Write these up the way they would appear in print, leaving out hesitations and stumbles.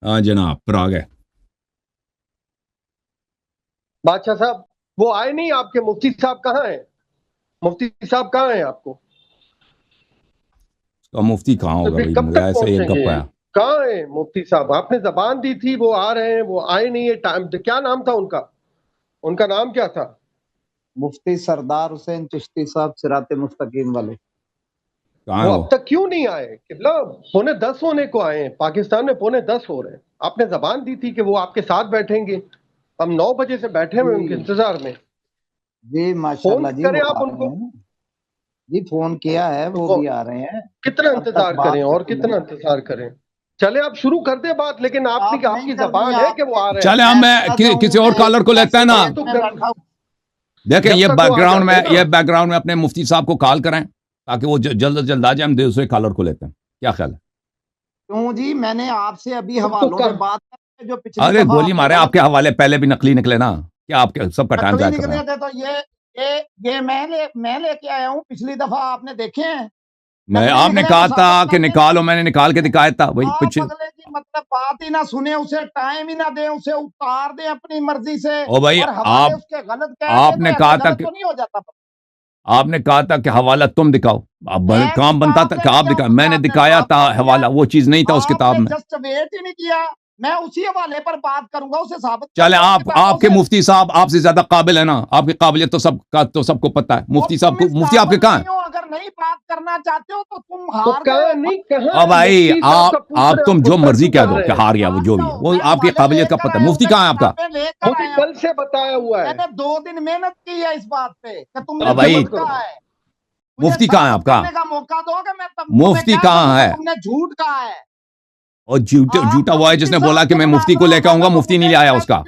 ہاں جناب پھر آ گئے بادشاہ صاحب وہ آئے نہیں آپ کے مفتی صاحب کہاں ہیں؟ مفتی صاحب کہاں ہیں آپ کو؟ تو مفتی کہاں تو ہوگا پھر بھائی، کب مجھے تک ایسے ایک پہنچیں گپ گے؟ آیا. کہاں ہیں مفتی صاحب؟ آپ نے زبان دی تھی وہ آ رہے ہیں، وہ آئے نہیں ہے. ٹائم کیا نام تھا ان کا نام کیا تھا؟ مفتی سردار حسین چشتی صاحب صراط مستقیم والے. کہاں ہے وہ وہ؟ اب تک کیوں نہیں آئے؟ قبلہ 9:45 ہونے کو آئے ہیں، پاکستان میں 9:45 ہو رہے ہیں. آپ نے زبان دی تھی کہ وہ آپ کے ساتھ بیٹھیں گے. ہم 9 بجے سے بیٹھے ہوئے ان کے انتظار میں. جی فون ماشاءاللہ جی کریں وہ آپ آ ان رہے کو. ہیں جی، فون کیا ہے وہ بھی آ رہے ہیں. کتنا کب تک انتظار کریں بات اور کریں کتنا انتظار کریں؟ چلے آپ شروع کر دیں بات، لیکن آپ نہیں کی کرنی زبان ہے کہ وہ آ رہے ہیں. چلے ہم کسی اور کالر کو لیتے ہیں نا. بیٹھا ہوں. دیکھیں جب یہ تک بیک وہ آ گراؤنڈ میں جاتے ہیں نا. اپنے مفتی صاحب کو کال کریں تاکہ وہ جلد از جلد آ جائے. ہم دوسرے کالر کو لیتے ہیں، کیا خیال ہے؟ کیوں جی، میں نے آپ سے ابھی تو حوالوں پہ کر بات کی جو پچھلی ارے دفعہ گولی آپ نے مارے، آپ غلط کے حوالے پہلے بھی نقلی نکلے نا. کیا آپ کے سب کا ٹائم نقلی ضائع کر رہے نکلے ہیں؟ تھے تو یہ میں لے کے آیا ہوں. پچھلی دفعہ آپ نے دیکھے ہیں آپ نے نکلے کہا تو تھا ثابت کہ کر دیں. نکالو، میں نے نکال کے دکھایا تھا وہی آپ کچھ. اگلے کی مطلب بات ہی نہ سنیں، اسے ٹائم ہی نہ دیں، اسے اتار دیں اپنی مرضی سے او بھائی اور حوالے آپ اس کے غلط کہہ آپ دیں تو نے ایسے کہا تھا غلط کہ تو نہیں ہو جاتا. حوالہ تم دکھاؤ. اب کام بنتا تھا کہ آپ دکھا، میں نے دکھایا تھا حوالہ، وہ چیز نہیں تھا اس آپ کتاب نے میں. جسٹ ویٹ ہی نہیں کیا. میں اسی حوالے پر بات کروں گا، اسے ثابت کر چلے دو آپ کتابوں کے سے. مفتی صاحب آپ سے زیادہ قابل ہے نا. آپ کی قابلیت تو سب کو پتا ہے. مفتی صاحب کو، مفتی آپ کے کہاں ہیں؟ اگر نہیں بات کرنا چاہتے ہو تو تم تو ہار کہاں گئے. نہیں کہاں او ہے بھائی مفتی صاحب کا پوچھ آپ رہے تم ہیں، جو اس پر مرضی کیوں کہہ کر دو رہے کہ ہیں؟ ہار گیا وہ جو بھی ہے، وہ آپ کی قابلیت کا پتہ ہے. مفتی کہاں ہے آپ کا؟ لے کر مجھے آئے ہوں. کل سے بتایا ہوا میں ہے. نے 2 دن محنت کی ہے اس بات پہ کہ تم نے او بھائی جھوٹ کہا ہے. مجھے مفتی کہاں ہے آپ ثابت کا؟ کرنے کا موقع دو کہ میں تمہیں مفتی کہہ کہاں سکوں کہ ہے؟ تم نے جھوٹ کہا ہے. اور آپ جھوٹا کو وہ ہے جس مفتی نے بولا صاحب کہ کے میں مفتی کو مناظرہ لے کے ہوگا آؤں نا گا، تو مفتی نہیں لے آیا اس کا.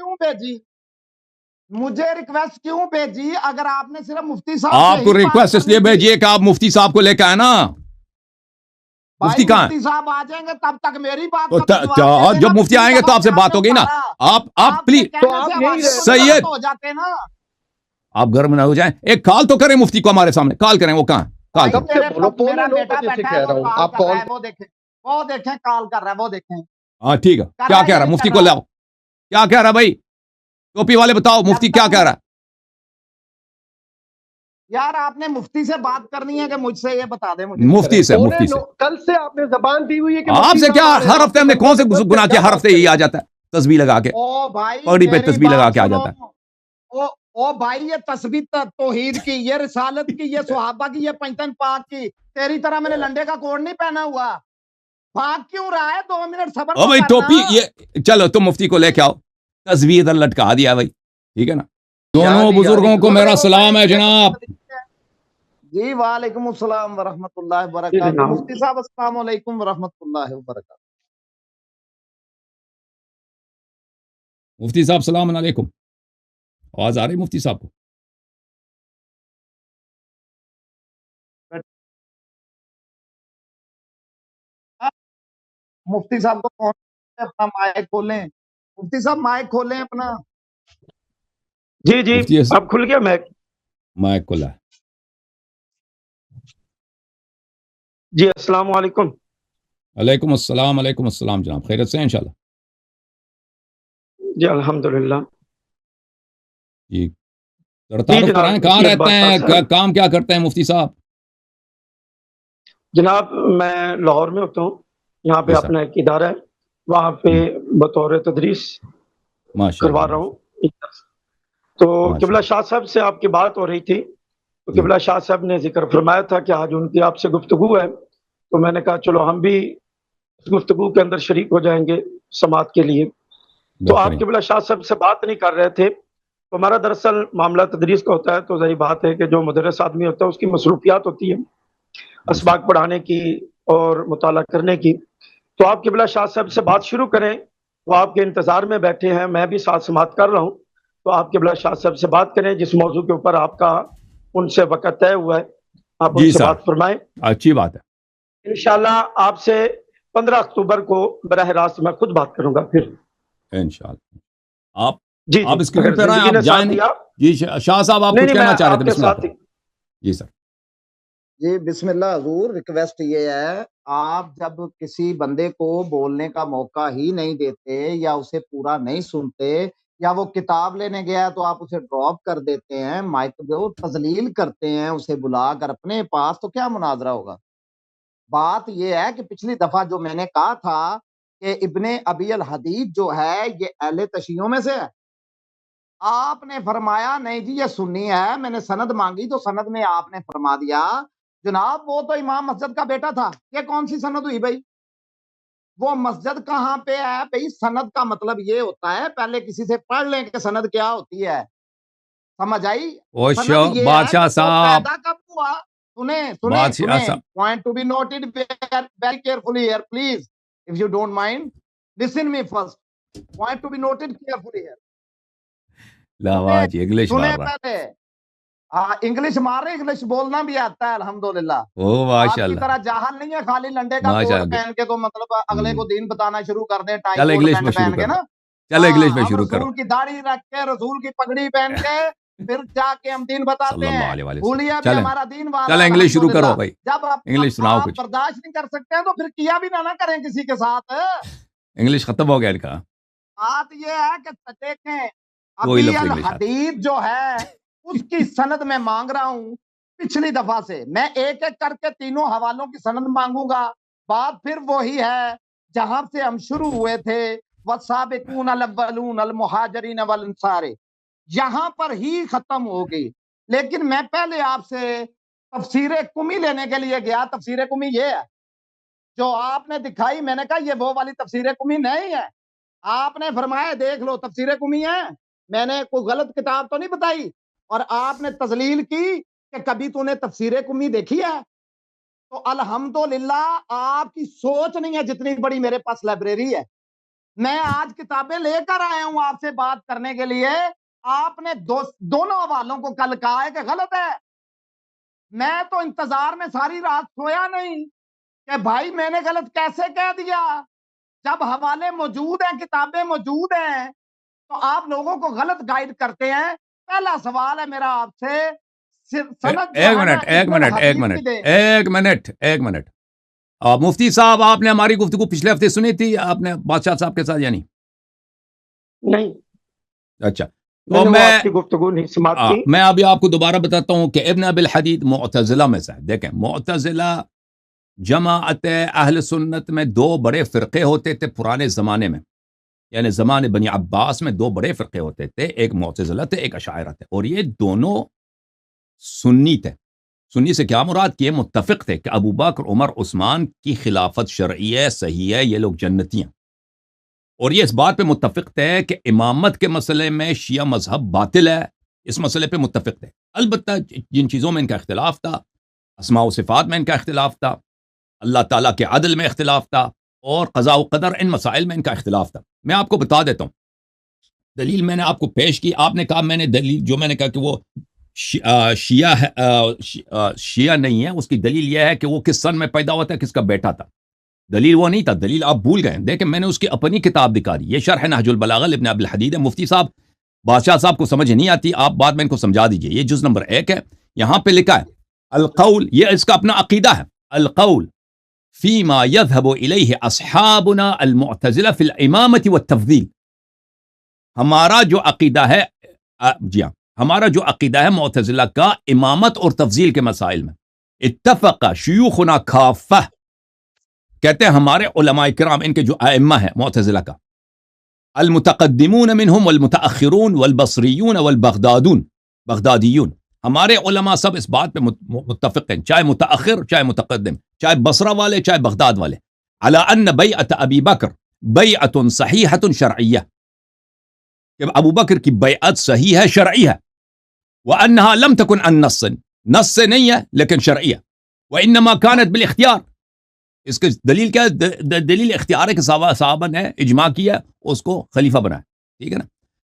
مجھے ریکویسٹ کیوں بھیجی اگر آپ نے صرف مفتی صاحب سے آپ کو ہی بات ریکویسٹ اس لیے کرنی تھی؟ بھیجیے کہ آپ مفتی صاحب کو لے کے آئے نا. بھائی مفتی کہاں ہے؟ مفتی صاحب آ جائیں گے تب تک میری بات تو کا تو جواب دے دے گا. جب مفتی پچھلی آئیں گے تو دفعہ آپ سے پہ بات نے ہوگی نا. اتارا. آپ کے پلیز تو کہنے سے آپ یہی حوالے تو نہیں سید غلط ہو جاتے نا. آپ گھر میں نہ ہو جائیں. ایک کال تو کریں مفتی کو، ہمارے سامنے کال کریں. وہ کہاں ہے؟ کال بھائی کریں. کب سے میرے بولو، میرا 9:45 بیٹا بجے سے بیٹھا ہے، کہہ وہ رہا ہوں کال آپ کر رہا کال. ہے. وہ دیکھیں کال کر رہا ہے. وہ دیکھیں ہاں ٹھیک ہے. کر کیا رہا ہے کہہ یا رہا ہے؟ نہیں مفتی کر کو رہا. لاؤ. کیا کہہ رہا ہے بھائی؟ ٹوپی والے بتاؤ جب مفتی تک کیا کہہ رہا ہے؟ یار آپ نے مفتی سے بات کرنی ہے کہ مجھ سے؟ یہ بتا دیں مجھے. مفتی سے، مفتی سے. کل سے آپ نے زبان دی ہوئی ہے کہ آپ مفتی سے کیا صاحب آ رہے ہیں. ہر آپ ہفتے کے ہم نے بندوں کون سے کے بس گناہ کیا؟ کیا ہر بات ہفتے یہی کریں؟ آ جاتا ہے تصویر لگا کے، او بھائی پگڑی پہ میری تصویر لگا بات کے آ سنو. جاتا ہے. او بھائی یہ تثبیت توحید کی، یہ رسالت کی، یہ صحابہ کی، یہ پنجتن پاک کی. تیری طرح میں نے لنڈے کا کوڑ نہیں پہنا ہوا. بھاگ کیوں رہا ہے؟ 2 منٹ صبر او تو بھائی کرنا. ٹوپی یہ چلو تم مفتی کو لے کے آؤ. تصویر ادھر لٹکا دیا بھائی، ٹھیک ہے نا. دونوں بزرگوں کو میرا سلام ہے جناب. جی وعلیکم السلام ورحمۃ اللہ جی وبرکاتہ. جناب. مفتی صاحب السلام علیکم ورحمۃ اللہ وبرکاتہ. مفتی صاحب السلام علیکم. آواز آ رہی مفتی صاحب کو؟ مفتی صاحب کو فون اپنا مائک کھولیں. مفتی صاحب مائک کھولیں اپنا. جی جی مفتی اب کھل گیا میں. مائک کھلا ہے. جی السلام علیکم. علیکم السلام جناب. خیریت سے ہیں انشاءاللہ؟ جی الحمدللہ. جی جی تعارف جناب کرائیں، کہاں یہ رہتے بادشاہ ہیں، صاحب کام کیا کرتے ہیں مفتی صاحب؟ جناب میں لاہور میں ہوتا ہوں. یہاں پہ جی اپنا صاحب. ایک ادارہ ہے، وہاں پہ بطور تدریس ماشاء کروا اللہ رہا ہوں. ماشاء تو ماشاء قبلہ اللہ. شاہ صاحب سے آپ کی بات ہو رہی تھی، تو جی قبلہ شاہ صاحب نے ذکر فرمایا تھا کہ آج ان کی آپ سے گفتگو ہے. تو میں نے کہا چلو ہم بھی اس گفتگو کے اندر شریک ہو جائیں گے سماعت کے لیے. تو آپ بہترین. قبلہ شاہ صاحب سے بات نہیں کر رہے تھے. تو ہمارا دراصل معاملہ تدریس کا ہوتا ہے، تو ظاہر بات ہے کہ جو مدرس آدمی ہوتا ہے اس کی مصروفیات ہوتی ہیں جی صاحب. اسباق پڑھانے کی اور مطالعہ کرنے کی. تو آپ قبلہ شاہ صاحب سے بات شروع کریں، وہ آپ کے انتظار میں بیٹھے ہیں، میں بھی ساتھ سماعت کر رہا ہوں. تو آپ قبلہ شاہ صاحب سے بات کریں جس موضوع کے اوپر آپ کا ان سے وقت طے ہوا ہے، آپ ان جی سے صاحب بات فرمائیں. اچھی بات ہے. انشاءاللہ آپ سے 15 اکتوبر کو براہ راست میں خود بات کروں گا پھر. انشاءاللہ. آپ جی جی اسکرین اگر پہ رہیں، زندگی آپ نے جائیں ساتھ نہیں. دیا. جی شاہ صاحب آپ نہیں کچھ نہیں کہنا میں چاہ رہے آپ تھے، کے بسم اللہ ساتھ ہی. فرمائیں. جی سر. جی بسم اللہ حضور، ریکویسٹ یہ ہے، آپ جب کسی بندے کو بولنے کا موقع ہی نہیں دیتے یا اسے پورا نہیں سنتے یا وہ کتاب لینے گیا تو آپ اسے ڈراپ کر دیتے ہیں، مائک پہ تذلیل کرتے ہیں اسے بلا کر اپنے پاس، تو کیا مناظرہ ہوگا؟ بات یہ ہے کہ پچھلی دفعہ جو میں نے کہا تھا کہ ابن ابی الحدید جو ہے یہ اہل تشیعوں میں سے ہے، آپ نے فرمایا نہیں جی یہ سنی ہے، میں نے سند مانگی تو سند میں آپ نے فرما دیا جناب وہ تو امام مسجد کا بیٹا تھا۔ یہ کون سی سند ہوئی بھائی؟ وہ مسجد کہاں پہ ہے بھائی؟ سند کا مطلب یہ ہوتا ہے، پہلے کسی سے پڑھ لیں کہ سند کیا ہوتی ہے، سمجھ آئی؟ سند یہ ہے بادشاہ کہ وہ صاحب، پیدا کب ہوا۔ سنیں بادشاہ صاحب، point to be noted very carefully here please if you don't mind listen me first, point to be noted carefully here. لاواج انگلش سنیں مار رہا ہے، پہلے، ہاں انگلش مار رہے، انگلش بولنا بھی آتا ہے الحمدللہ، او آپ ماشاء کی اللہ، طرح جاہل نہیں ہے خالی لنڈے کا ماشاء کوٹ اللہ، پہن کے تو مطلب اگلے کو دین بتانا شروع کر دیں، ٹائی چل کوٹ انگلش میں پینٹ شروع پہن کے کرو، نا، چل انگلش میں ہم شروع کرو، رسول کی داڑھی رکھ کے رسول کی پگڑی پہن کے پھر جا کے ہم دین بتاتے صلی اللہ ہیں، علیہ وسلم، بھولیا بھی چلیں ہمارا دین والا چل انگلش شروع کرو الحمدللہ۔ بھائی، جب انگلش سناؤ آپ کچھ، برداشت نہیں کر سکتے ہیں تو پھر کیا بھی نہ کریں کسی کے ساتھ۔ انگلش ختم ہو گیا ان کا، بات یہ ہے کہ دیکھیں کوئی ابی لفظ انگلش آتا، الحدید جو ہے اس کی سند میں مانگ رہا ہوں پچھلی دفعہ سے، میں ایک ایک کر کے تینوں حوالوں کی سند مانگوں گا، بات پھر وہی ہے جہاں سے ہم شروع ہوئے تھے، والسابقون الاولون المہاجرین والانصار، یہاں پر ہی ختم ہوگی۔ لیکن میں پہلے آپ سے تفسیر کمی لینے کے لیے گیا، تفسیر کمی یہ ہے جو آپ نے دکھائی، میں نے کہا یہ وہ والی تفسیر کمی نہیں ہے، آپ نے فرمایا دیکھ لو تفسیر کمی ہے، میں نے کوئی غلط کتاب تو نہیں بتائی، اور آپ نے تذلیل کی کہ کبھی تو نے تفسیر کمی دیکھی ہے، تو الحمدللہ آپ کی سوچ نہیں ہے جتنی بڑی میرے پاس لائبریری ہے، میں آج کتابیں لے کر آیا ہوں آپ سے بات کرنے کے لیے، آپ نے دونوں حوالوں کو کل کہا ہے کہ غلط ہے، میں تو انتظار میں ساری رات سویا نہیں کہ بھائی میں نے غلط کیسے کہہ دیا، جب حوالے موجود ہیں کتابیں موجود ہیں تو آپ لوگوں کو غلط گائیڈ کرتے ہیں۔ پہلا سوال ہے میرا آپ سے، سند جو ایک ہے نا منٹ ایک ابن منٹ ایک الحدید منٹ کی دیں۔ ایک منٹ ایک منٹ، مفتی صاحب آپ نے ہماری گفتگو پچھلے ہفتے سنی تھی آپ نے بادشاہ صاحب کے ساتھ، یعنی نہیں، اچھا، میں تو نے وہ آپ کی گفتگو نہیں سماعت کی۔ میں ابھی آپ کو دوبارہ بتاتا ہوں کہ ابن ابی الحدید معتزلہ میں سے ہے۔ دیکھیں معتزلہ جماعت اہل سنت میں دو بڑے فرقے ہوتے تھے پرانے زمانے میں، یعنی زمانے بنی عباس میں دو بڑے فرقے ہوتے تھے، ایک معتزلہ تھے ایک اشاعرہ تھے، اور یہ دونوں سنی تھے۔ سنی سے کیا مراد؟ کہ یہ متفق تھے کہ ابو بکر عمر عثمان کی خلافت شرعی ہے، صحیح ہے، یہ لوگ جنتی ہیں، اور یہ اس بات پہ متفق تھے کہ امامت کے مسئلے میں شیعہ مذہب باطل ہے، اس مسئلے پہ متفق تھے۔ البتہ جن چیزوں میں ان کا اختلاف تھا، اسماء و صفات میں ان کا اختلاف تھا، اللہ تعالیٰ کے عدل میں اختلاف تھا، اور قضاء و قدر ان مسائل میں ان کا اختلاف تھا۔ میں آپ کو بتا دیتا ہوں، دلیل میں نے آپ کو پیش کی، آپ نے کہا میں نے دلیل جو میں نے کہا کہ وہ شیعہ ہے، شیعہ نہیں ہے، اس کی دلیل یہ ہے کہ وہ کس سن میں پیدا ہوا تھا، کس کا بیٹا تھا، دلیل وہ نہیں تھا، دلیل آپ بھول گئے۔ دیکھیں میں نے اس کی اپنی کتاب دکھا دی، یہ شرح نہج البلاغہ ابن ابی الحدید ہے، مفتی صاحب بادشاہ صاحب کو سمجھ نہیں آتی، آپ بعد میں ان کو سمجھا دیجئے، یہ جز نمبر 1 ہے، یہاں پہ لکھا ہے القول، یہ اس کا اپنا عقیدہ ہے، القول فیما یذهب الیہ اصحابنا المعتزلہ فی الامامۃ والتفضیل، ہمارا جو عقیدہ ہے، جی ہاں، ہمارا جو عقیدہ ہے معتزلہ کا امامت اور تفضیل کے مسائل میں، اتفق شیوخنا کافہ، کہتے ہیں ہمارے علماء کرام ان کے جو ائمہ ہیں معتزلہ کا، المتقدمون منہم والمتاخرون والبصریون بغدادیون، ہمارے علماء سب اس بات پہ متفق ہیں، چاہے متاخر چاہے متقدم، چاہے بصرہ والے چاہے بغداد والے، علی ان بیعت ابی بکر بیعت صحیحۃ شرعیہ، کہ ابو بکر کی بیعت صحیح ہے، شرعی ہے، وانہا لم تکن عن نص، نص سے نہیں ہے لیکن شرعی ہے، وانما كانت بالاختیار، اس کی دلیل کیا ہے؟ دلیل اختیار ہے کہ صحابہ نے اجماع کیا اس کو خلیفہ بنایا، ٹھیک ہے نا،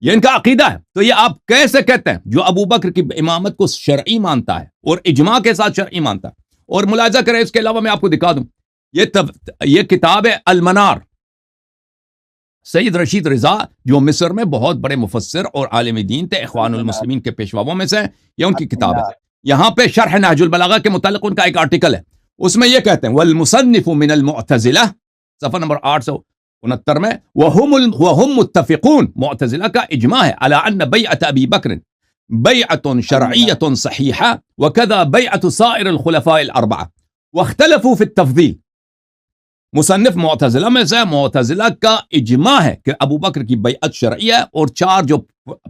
یہ ان کا عقیدہ ہے۔ تو یہ آپ کیسے کہتے ہیں جو ابو بکر کی امامت کو شرعی مانتا ہے اور اجماع کے ساتھ شرعی مانتا ہے؟ اور ملاحظہ کریں، اس کے علاوہ میں آپ کو دکھا دوں، یہ کتاب ہے المنار، سید رشید رضا جو مصر میں بہت بڑے مفسر اور عالم دین تھے، اخوان المسلمین کے پیشواؤں میں سے، یہ ان کی کتاب ہے، یہاں پہ شرح نہج البلاغہ کے متعلق ان کا ایک آرٹیکل ہے، اس میں یہ کہتے ہیں والمصنف من المعتزلہ، صفحہ نمبر 869 میں، وهم متفقون، معتزلہ کا اجماع ہے، على ان بیعت ابی بکر بیعت شرعیت صحیحہ وکذا بیعت سائر الخلفاء الاربعہ واختلفوا فی التفضیل۔ مصنف معتزلہ میں سے، معتزلہ کا اجماع ہے کہ ابو بکر کی بیعت شرعی ہے اور 4 جو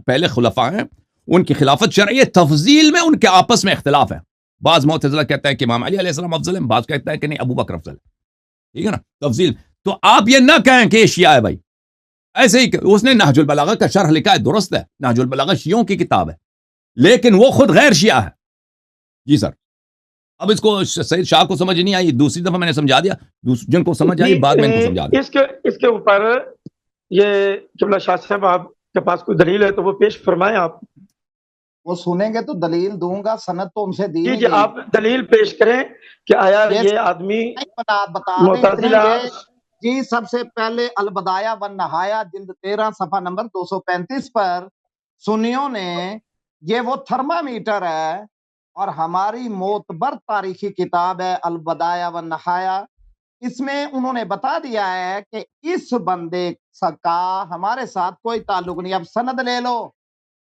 پہلے خلفاء ہیں ان کی خلافت شرعی ہے، تفضیل میں ان کے آپس میں اختلاف ہے۔ بعض معتزلہ کہتا ہے کہ امام علی علیہ السلام افضل ہے، بعض کہتا ہے کہ نہیں ابو بکر افضل ہے، ٹھیک ہے نا، تفضیل۔ تو آپ یہ نہ کہیں کہ یہ شیعہ ہے بھائی، ایسے ہی اس نے نہج البلاغہ کا شرح لکھا ہے، درست ہے، نہج البلاغہ شیعوں کی کتاب ہے، لیکن وہ خود غیر شیعہ ہے۔ جی سر، اب اس کو سید شاہ کو سمجھ نہیں آئی، دوسری دفعہ میں نے سمجھا دیا، جن کو سمجھ آئی بعد میں ان کو سمجھا دیا۔ اس کے اوپر یہ قبلہ شاہ صاحب آپ کے پاس کوئی دلیل ہے تو وہ پیش فرمائیں آپ۔ وہ سنیں گے تو دلیل دوں گا، سند تو ان سے دی جی نہیں جی گئی۔ آپ دلیل پیش کریں کہ آیا یہ آدمی بتا دیں معتزلہ۔ جی سب سے پہلے البدایہ والنہایہ جلد 13 صفحہ نمبر 235 پر سنیوں نے، یہ وہ تھرمامیٹر ہے اور ہماری معتبر تاریخی کتاب ہے البدایہ والنہایہ، اس میں انہوں نے بتا دیا ہے کہ اس بندے کا ہمارے ساتھ کوئی تعلق نہیں۔ اب سند لے لو،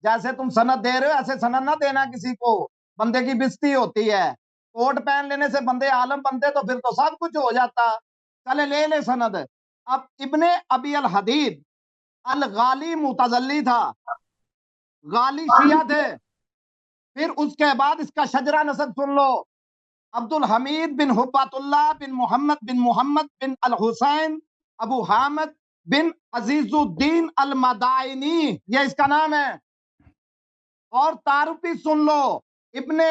جیسے تم سند دے رہے ہو ایسے سند نہ دینا کسی کو، بندے کی بےزتی ہوتی ہے۔ کوٹ پہن لینے سے بندے عالم بنتے تو پھر تو سب کچھ ہو جاتا۔ چلے لے لے سند۔ اب ابن ابی الحدید الغالی معتزلی تھا، غالی شیعہ تھے۔ پھر اس کے بعد اس کا شجرہ نسب سن لو، عبد الحمید بن حبات اللہ بن محمد بن الحسین ابو حامد بن عزیز الدین المدائنی، یہ اس کا نام ہے۔ اور تعارفی سن لو، ابن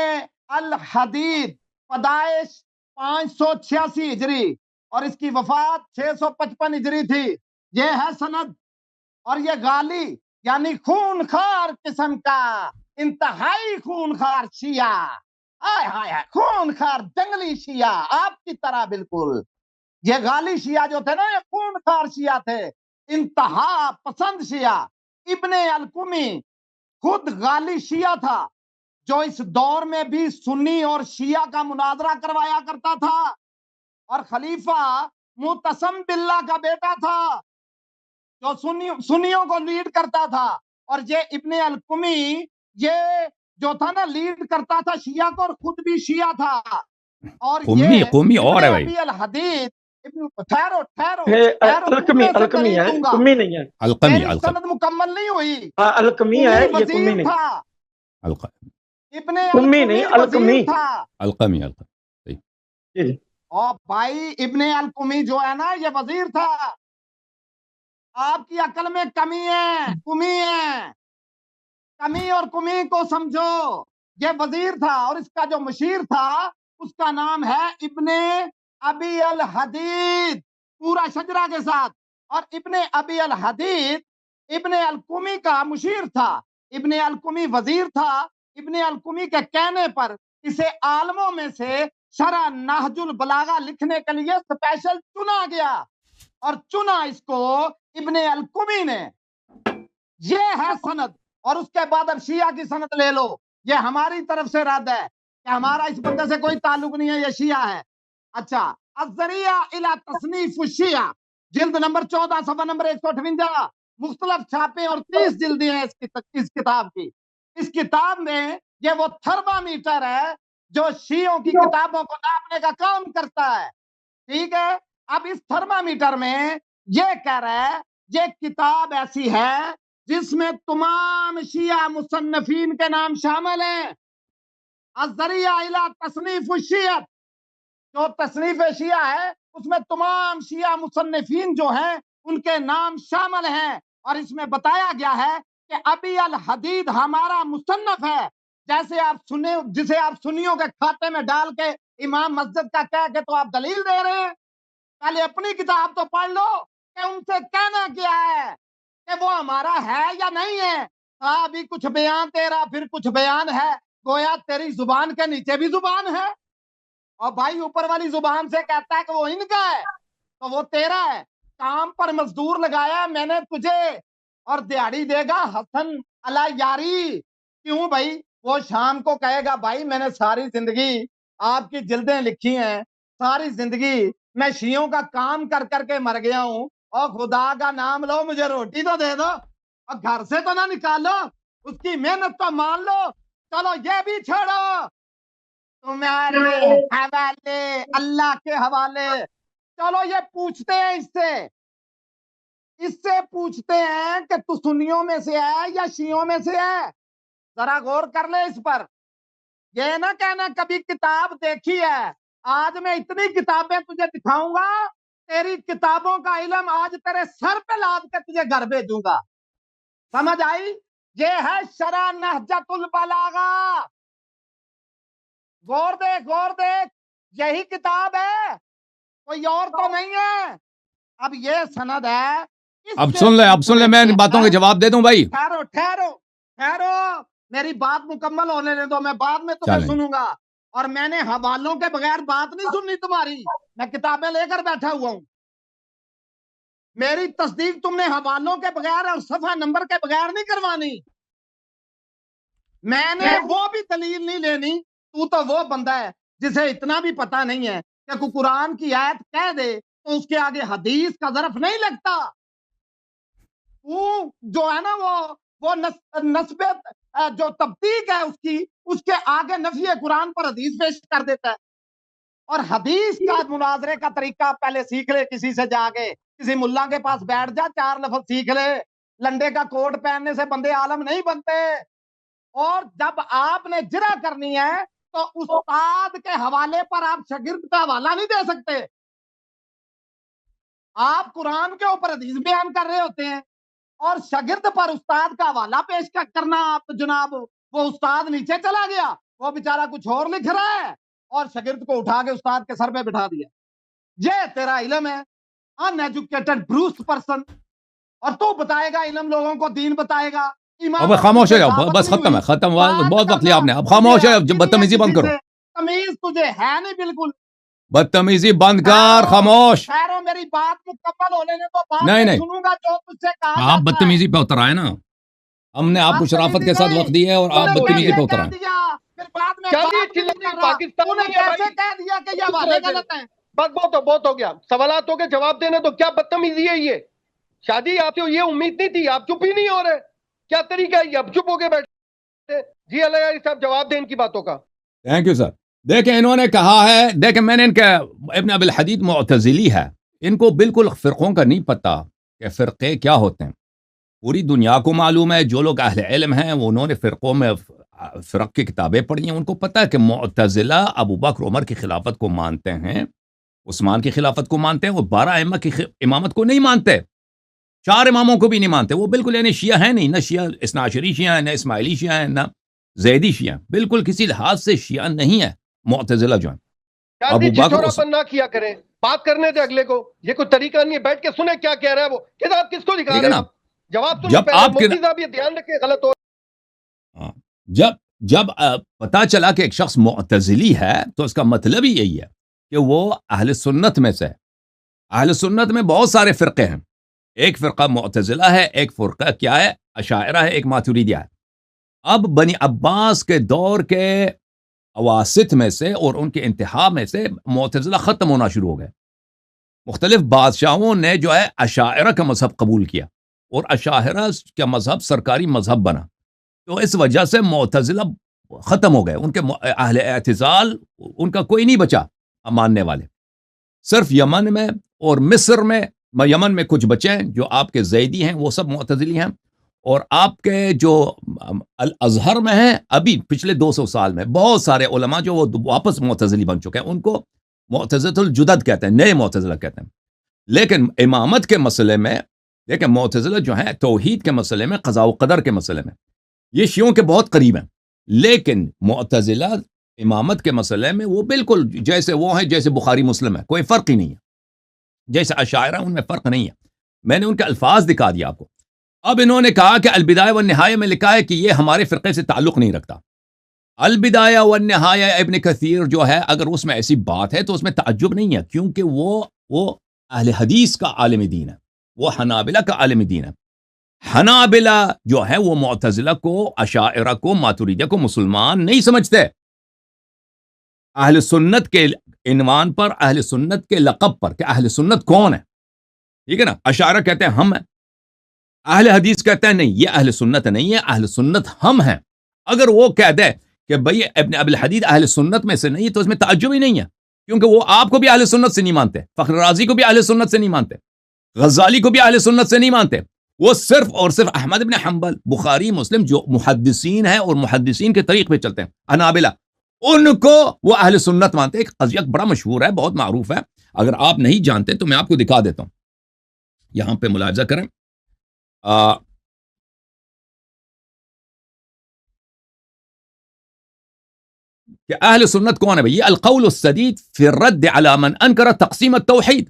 الحدید پیدائش 586 ہجری اور اس کی وفات 655 ہجری تھی، یہ ہے سند۔ اور یہ غالی یعنی خونخوار قسم کا انتہائی خونخوار شیعہ، آئے ہائے ہائے، خونخوار جنگلی شیعہ آپ کی طرح بالکل۔ یہ غالی شیعہ جو تھے نا، یہ خونخوار شیعہ تھے، انتہا پسند شیعہ۔ ابن القمی خود غالی شیعہ تھا، جو اس دور میں بھی سنی اور شیعہ کا مناظرہ کروایا کرتا تھا، اور خلیفہ معتصم باللہ کا بیٹا تھا جو سنیوں کو لیڈ کرتا تھا۔ اور یہ ابن القمی یہ جو تھا نا لیڈ کرتا تھا شیعہ کو، اور خود بھی شیعہ تھا۔ اور یہ قمی اور ہے ابن بھائی، ابی الحدید ٹھہرو القمی القمی ہے، قمی نہیں ہے، القمی میری سند مکمل نہیں ہوئی۔ القمی ہے، یہ قمی وزیر نہیں، تھا، ابن قمی نہیں، القمی وزیر تھا۔ القمی اور بھائی ابن القمی جو ہے نا یہ وزیر تھا۔ آپ کی عقل میں کمی ہے، کمی ہے، کمی اور کمی کو سمجھو۔ یہ وزیر تھا اور اس کا جو مشیر تھا اس کا نام ہے ابن ابی الحدید، پورا شجرہ کے ساتھ۔ اور ابن ابی الحدید ابن القمی کا مشیر تھا، ابن القمی وزیر تھا۔ ابن القمی کے کہنے پر اسے عالموں میں سے شرح نہج البلاغہ لکھنے کے لیے سپیشل چنا گیا، اور چنا اس کو ابن القمی نے۔ یہ ہے سند۔ اور اس کے بعد اب شیعہ کی سند لے لو، یہ ہماری طرف سے رد ہے کہ ہمارا اس بندے سے کوئی تعلق نہیں ہے، یہ شیعہ ہے۔ اچھا، الذریعہ الی تصنیف الشیعہ جلد نمبر 14 صفحہ نمبر 158، مختلف چھاپے اور 30 جلدیں ہیں اس کتاب کی۔ اس کتاب میں یہ وہ تھرمامیٹر ہے جو شیعوں کی کتابوں کو ناپنے کا کام کرتا ہے، ٹھیک ہے۔ اب اس تھرمامیٹر میں یہ کہہ رہا ہے یہ کتاب ایسی ہے جس میں تمام شیعہ مصنفین کے نام شامل ہیں۔ الذریعہ الی تصنیف الشیعہ، جو تصنیف شیعہ ہے اس میں تمام شیعہ مصنفین جو ہیں ان کے نام شامل ہیں، اور اس میں بتایا گیا ہے کہ ابی الحدید ہمارا مصنف ہے، جیسے آپ سنے، جسے آپ سنیوں کے کھاتے میں ڈال کے امام مسجد کا کہہ کے تو آپ دلیل دے رہے ہیں۔ پہلے اپنی کتاب تو پڑھ لو کہ ان سے کہنا کیا ہے کہ وہ ہمارا ہے یا نہیں ہے۔ ابھی کچھ بیان تیرا پھر کچھ بیان ہے، گویا تیری زبان کے نیچے بھی زبان ہے، اور بھائی اوپر والی زبان سے کہتا ہے کہ وہ ان کا ہے تو وہ تیرا ہے۔ کام پر مزدور لگایا میں نے تجھے اور دیہڑی دے گا حسن علی یاری، کیوں بھائی؟ وہ شام کو کہے گا بھائی میں نے ساری زندگی آپ کی جلدیں لکھی ہیں، ساری زندگی میں شیعوں کا کام کر کر کے مر گیا ہوں، اور خدا کا نام لو مجھے روٹی تو دے دو، اور گھر سے تو نہ نکالو، اس کی محنت تو مان لو، چلو یہ بھی چھوڑو، تمہارے حوالے اللہ کے حوالے۔ چلو یہ پوچھتے ہیں اس سے پوچھتے ہیں کہ تو سنیوں میں سے ہے یا شیعوں میں سے ہے، ذرا غور کر لے اس پر۔ یہ نہ کہنا کبھی کتاب دیکھی ہے، آج میں اتنی کتابیں تجھے دکھاؤں گا، تیری کتابوں کا علم آج تیرے سر پہ لاد کے تجھے گھر بھیجوں گا، سمجھ آئی؟ یہ ہے شرح نہجۃ البلاغہ، غور دیکھ، یہی کتاب ہے، کوئی اور تو نہیں ہے۔ اب یہ سند ہے، اب سن لیں میں ان باتوں کے جواب دے دوں بھائی۔ ٹھہرو، میری بات مکمل ہونے دے دو، میں بعد میں تمہیں سنوں گا، اور میں نے حوالوں کے بغیر بات نہیں سننی تمہاری، میں کتابیں لے کر بیٹھا ہوا ہوں، میری تصدیق تم نے حوالوں کے بغیر اور صفحہ نمبر کے بغیر نہیں کروانی، میں نے وہ بھی دلیل نہیں لینی، تو وہ بندہ ہے جسے اتنا بھی پتا نہیں ہے کہ کوئی قرآن کی آیت کہہ دے تو اس کے آگے حدیث کا ظرف نہیں لگتا، جو ہے نا وہ نسب جو تبتیق ہے اس کے آگے نفی قرآن پر حدیث پیش کر دیتا ہے، اور حدیث کا مناظرے کا طریقہ پہلے سیکھ لے، کسی سے جا کے کسی ملا کے پاس بیٹھ جا، 4 لفظ سیکھ لے، لنڈے کا کوٹ پہننے سے بندے عالم نہیں بنتے، اور جب آپ نے جرح کرنی ہے تو استاد کے حوالے پر آپ شاگرد کا حوالہ نہیں دے سکتے، آپ قرآن کے اوپر حدیث بیان کر رہے ہوتے ہیں اور شاگرد پر استاد کا حوالہ پیش کرنا، آپ جناب وہ استاد نیچے چلا گیا، وہ بیچارہ کچھ اور لکھ رہا ہے اور شاگرد کو اٹھا کے استاد کے سر پہ بٹھا دیا، یہ تیرا علم ہے، ان ایجوکیٹڈ بروس پرسن، اور تو بتائے گا علم لوگوں کو، دین بتائے گا۔ اب خاموش ہو جاؤ، بس ختم ہے، بہت وقت لیا آپ نے، اب خاموش ہو جاؤ، بدتمیزی بند کرو، تمیز تجھے ہے نہیں بالکل، بدتمیزی بند کر، خاموش، خیرو میری بات مکمل ہونے نے تو بات نہیں سنوں گا جو تجھ سے کہا آپ بدتمیزی پہ اتر آئے نا، ہم نے آپ کو شرافت کے ساتھ وقت دی ہے اور آپ بدتمیزی پہ اتر آئے۔ بہت ہو گیا، سوالاتوں کے جواب دینے تو کیا بدتمیزی ہے یہ؟ شادی آپ سے یہ امید نہیں تھی، آپ چپ ہی نہیں ہو رہے، کیا طریقہ ہے یہ؟ اب چپ ہو کے بیٹھے، جی اللہ صاحب جواب دیں ان کی باتوں کا۔ Thank you sir. دیکھیں انہوں نے کہا ہے، دیکھیں میں نے ان کا ابن ابی الحدید معتزلی ہے، ان کو بالکل فرقوں کا نہیں پتا کہ فرقے کیا ہوتے ہیں، پوری دنیا کو معلوم ہے، جو لوگ اہل علم ہیں وہ انہوں نے فرقوں میں فرق کی کتابیں پڑھی ہیں، ان کو پتا ہے کہ معتزلہ ابو بکر عمر کی خلافت کو مانتے ہیں، عثمان کی خلافت کو مانتے ہیں، وہ 12 ائمہ کی امامت کو نہیں مانتے، 4 اماموں کو بھی نہیں مانتے، وہ بالکل یعنی شیعہ ہیں نہیں، نہ شیعہ اثنا عشری شیعہ ہیں، نہ اسماعیلی شیعہ ہیں، نہ زیدی شیعہ، بالکل کسی لحاظ سے شیعہ نہیں ہے معتزلہ جو ہیں۔ ابو بکر نہ کیا کریں، بات کرنے دے اگلے کو، یہ کوئی طریقہ نہیں ہے، بیٹھ کے سنیں کیا کہہ رہا ہے وہ، کتاب کس کو دکھا رہے ہیں، جواب سنیں پہلے، مفتی صاحب یہ دھیان رکھیں غلط ہو۔ جب پتا چلا کہ ایک شخص معتزلی ہے تو اس کا مطلب ہی یہی ہے کہ وہ اہل سنت میں سے، اہل سنت میں بہت سارے فرقے ہیں، ایک فرقہ معتزلہ ہے، ایک فرقہ کیا ہے، اشاعرہ ہے، ایک ماتوریدیہ ہے۔ اب بنی عباس کے دور کے اواسط میں سے اور ان کے انتہا میں سے معتزلہ ختم ہونا شروع ہو گئے، مختلف بادشاہوں نے جو ہے اشاعرہ کا مذہب قبول کیا اور اشاعرہ کا مذہب سرکاری مذہب بنا، تو اس وجہ سے معتزلہ ختم ہو گئے، ان کے اہل اعتزال ان کا کوئی نہیں بچا ماننے والے، صرف یمن میں اور مصر میں، یمن میں کچھ بچے ہیں جو آپ کے زیدی ہیں، وہ سب معتزلی ہیں، اور آپ کے جو الازہر میں ہیں ابھی پچھلے 200 سال میں بہت سارے علماء جو وہ واپس معتزلی بن چکے ہیں، ان کو معتزلۃ الجدد کہتے ہیں، نئے معتزلہ کہتے ہیں۔ لیکن امامت کے مسئلے میں دیکھیں، معتزلہ جو ہیں توحید کے مسئلے میں، قضاء و قدر کے مسئلے میں یہ شیعوں کے بہت قریب ہیں، لیکن معتزلہ امامت کے مسئلے میں وہ بالکل جیسے وہ ہیں، جیسے بخاری مسلم ہے، کوئی فرق ہی نہیں ہے، جیسے اشاعرہ ان میں فرق نہیں ہے، میں نے ان کے الفاظ دکھا دیا آپ کو۔ اب انہوں نے کہا کہ البدایہ والنہایہ میں لکھا ہے کہ یہ ہمارے فرقے سے تعلق نہیں رکھتا، البدایہ والنہایہ ابن کثیر جو ہے، اگر اس میں ایسی بات ہے تو اس میں تعجب نہیں ہے، کیونکہ وہ اہل حدیث کا عالم دین ہے، وہ حنابلہ کا عالم دین ہے، حنابلہ جو ہے وہ معتزلہ کو، اشاعرہ کو، ماتریدیہ کو مسلمان نہیں سمجھتے. اہل سنت کے عنوان پر، اہل سنت کے لقب پر کہ اہل سنت کون ہے، ٹھیک ہے نا. اشاعرہ کہتے ہیں ہم ہیں، اہل حدیث کہتے ہیں نہیں یہ اہل سنت نہیں ہے، اہل سنت ہم ہیں. اگر وہ کہہ دے کہ بھئی ابن ابی الحدید اہل سنت میں سے نہیں تو اس میں تعجب ہی نہیں ہے، کیونکہ وہ آپ کو بھی اہل سنت سے نہیں مانتے، فخر رازی کو بھی اہل سنت سے نہیں مانتے، غزالی کو بھی اہل سنت سے نہیں مانتے. وہ صرف اور صرف احمد بن حنبل، بخاری، مسلم جو محدثین ہیں اور محدثین کے طریق پہ چلتے ہیں، حنابلہ، ان کو وہ اہل سنت مانتے ہیں. ایک قضیہ بڑا مشہور ہے، بہت معروف ہے، اگر آپ نہیں جانتے تو میں آپ کو دکھا دیتا ہوں. یہاں پہ ملاحظہ کریں، کہ اہل سنت کون ہے بھئی. یہ القول السدید فی الرد علی من انکر تقسیم التوحید،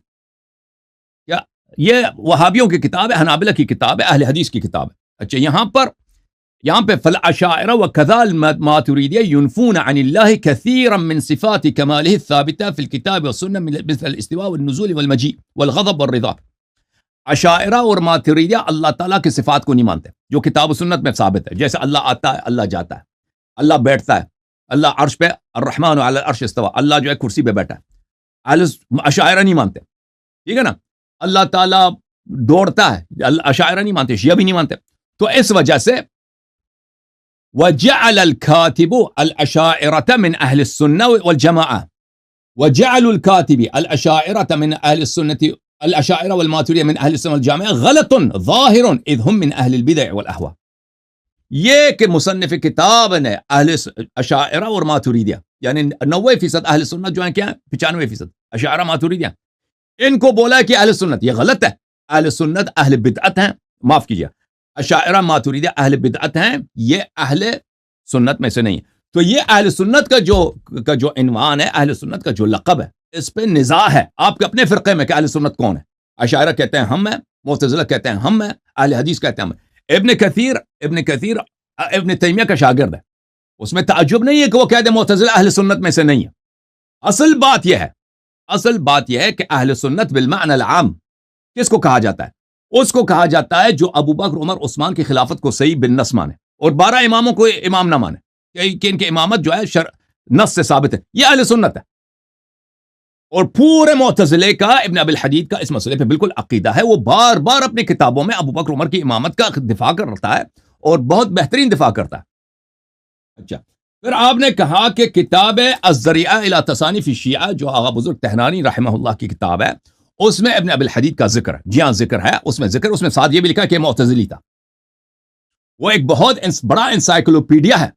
یہ وہابیوں کی کتاب ہے، حنابلہ کی کتاب ہے، اہل حدیث کی کتاب ہے. اچھا یہاں پہ فالاشاعرہ وکذا الماتریدیہ ينفون عن اللہ كثيرا من صفات كماله الثابتة في الكتاب والسنة مثل الاستواء والنزول والمجيء والغضب والرضا. اشاعرہ اور ماتریدیہ اللہ تعالیٰ کی صفات کو نہیں مانتے جو کتاب و سنت میں ثابت ہے، جیسے اللہ آتا ہے، اللہ جاتا ہے، اللہ بیٹھتا ہے، اللہ عرش پہ، الرحمن علی العرش استوى، اللہ جو ہے کرسی پہ بیٹھا ہے. اشاعرہ نہیں مانتے، ٹھیک ہے نا. اللہ تعالیٰ دوڑتا ہے، اشاعرہ نہیں مانتے، شیعہ بھی نہیں مانتے. تو اس وجہ سے وجعل الكاتب الاشاعرة من اهل السنة والجماعة، وجعل الكاتب الاشاعرة من اهل السنة، الاشاعرة والماتريدية من اهل السنة والجماعة غلط ظاهر اذ هم من اهل البدع والاهواء. یہ کہ مصنف کتاب نے اہل اشاعرہ اور ماتریدیہ یعنی 90% اہل سنت جو ہیں کیا ہیں، 95% اشاعرہ ماتریدیہ، ان کو بولا کہ اہل سنت، یہ غلط ہے. اہل سنت اہل بدعت ہیں، معاف کیجیے، اشاعرہ ماتریدیہ اہل بدعت ہیں، یہ اہل سنت میں سے نہیں. تو یہ اہل سنت کا جو عنوان ہے، اہل سنت کا جو لقب ہے، اس پہ نزاع ہے آپ کے اپنے فرقے میں کہ اہل سنت کون ہے. اشاعرہ کہتے ہیں ہم ہیں، معتزلہ کہتے ہیں ہم ہیں، اہل حدیث کہتے ہیں ہم ہیں. ابن کثیر ابن تیمیہ کا شاگرد ہے، اس میں تعجب نہیں ہے کہ وہ کہہ دے معتزلہ اہل سنت میں سے نہیں ہے. اصل بات یہ ہے کہ اہل سنت بالمعنی العام کس کو کہا جاتا ہے؟ اس کو کہا جاتا ہے جو ابو بکر، عمر، عثمان کی خلافت کو صحیح بالنص مانے اور 12 اماموں کو امام نہ مانے کہ ان کی امامت جو ہے نص سے ثابت ہے، یہ اہل سنت ہے. اور پورے معتزلے کا، ابن ابی الحدید کا اس مسئلے پہ بالکل عقیدہ ہے. وہ بار بار اپنی کتابوں میں ابو بکر، عمر کی امامت کا دفاع کرتا ہے اور بہت بہترین دفاع کرتا ہے. اچھا، پھر آپ نے کہا کہ کتاب الذریعہ الی تصانیف الشیعہ جو آغا بزرگ تہرانی رحمہ اللہ کی کتاب ہے، اس میں ابن ابی الحدید کا ذکر ہے. جی ہاں ذکر ہے، اس میں ساتھ یہ بھی لکھا کہ معتزلی تھا. وہ ایک بہت بڑا انسائکلوپیڈیا ہے،